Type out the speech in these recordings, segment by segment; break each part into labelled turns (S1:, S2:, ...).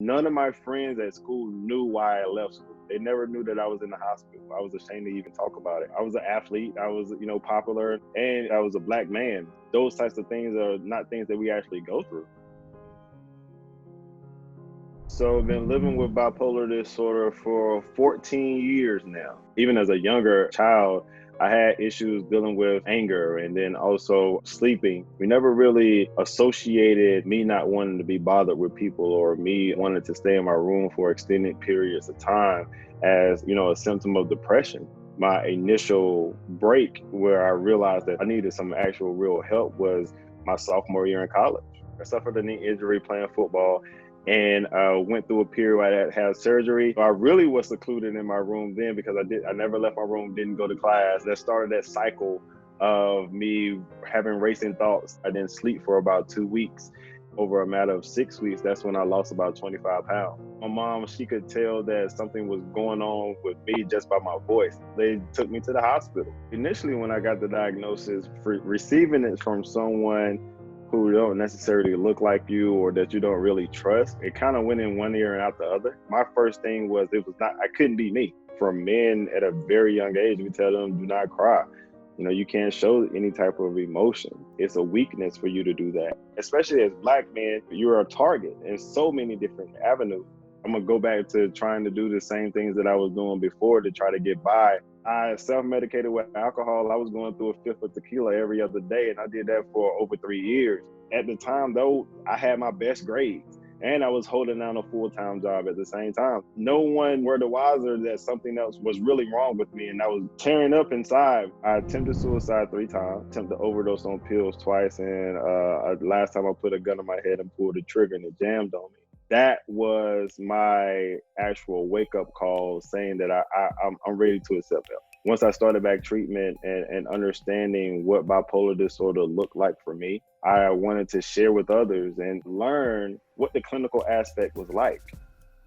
S1: None of my friends at school knew why I left school. They never knew that I was in the hospital. I was ashamed to even talk about it. I was an athlete. I was, popular, and I was a black man. Those types of things are not things that we actually go through. So I've been living with bipolar disorder for 14 years now. Even as a younger child, I had issues dealing with anger and then also sleeping. We never really associated me not wanting to be bothered with people or me wanting to stay in my room for extended periods of time as, a symptom of depression. My initial break where I realized that I needed some actual real help was my sophomore year in college. I suffered a knee injury playing football and went through a period where I had surgery. I really was secluded in my room then because I never left my room, didn't go to class. That started that cycle of me having racing thoughts. I didn't sleep for about 2 weeks. Over a matter of 6 weeks, that's when I lost about 25 pounds. My mom, she could tell that something was going on with me just by my voice. They took me to the hospital. Initially, when I got the diagnosis, receiving it from someone who don't necessarily look like you or that you don't really trust, it kind of went in one ear and out the other. My first thing was I couldn't be me. For men at a very young age, we tell them, do not cry. You can't show any type of emotion. It's a weakness for you to do that. Especially as black men, you're a target in so many different avenues. I'm gonna go back to trying to do the same things that I was doing before to try to get by. I self-medicated with alcohol. I was going through a fifth of tequila every other day, and I did that for over 3 years. At the time, though, I had my best grades, and I was holding down a full-time job at the same time. No one were the wiser that something else was really wrong with me, and I was tearing up inside. I attempted suicide 3 times, attempted to overdose on pills twice, and last time I put a gun to my head and pulled the trigger, and it jammed on me. That was my actual wake-up call saying that I'm ready to accept help. Once I started back treatment and understanding what bipolar disorder looked like for me, I wanted to share with others and learn what the clinical aspect was like.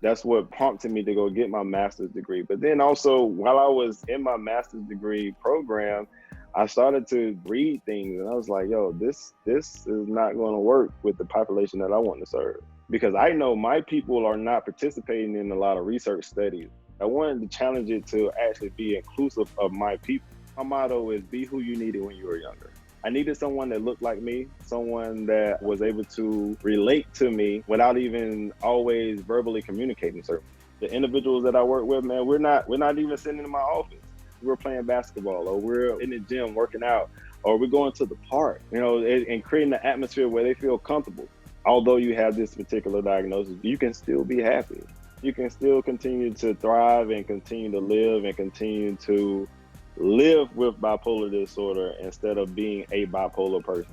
S1: That's what prompted me to go get my master's degree. But then also, while I was in my master's degree program, I started to read things and I was like, yo, this is not going to work with the population that I want to serve. Because I know my people are not participating in a lot of research studies. I wanted to challenge it to actually be inclusive of my people. My motto is be who you needed when you were younger. I needed someone that looked like me, someone that was able to relate to me without even always verbally communicating certain. The individuals that I work with, man, we're not even sitting in my office. We're playing basketball or we're in the gym working out or we're going to the park, and creating an atmosphere where they feel comfortable. Although you have this particular diagnosis, you can still be happy. You can still continue to thrive and continue to live and continue to live with bipolar disorder instead of being a bipolar person.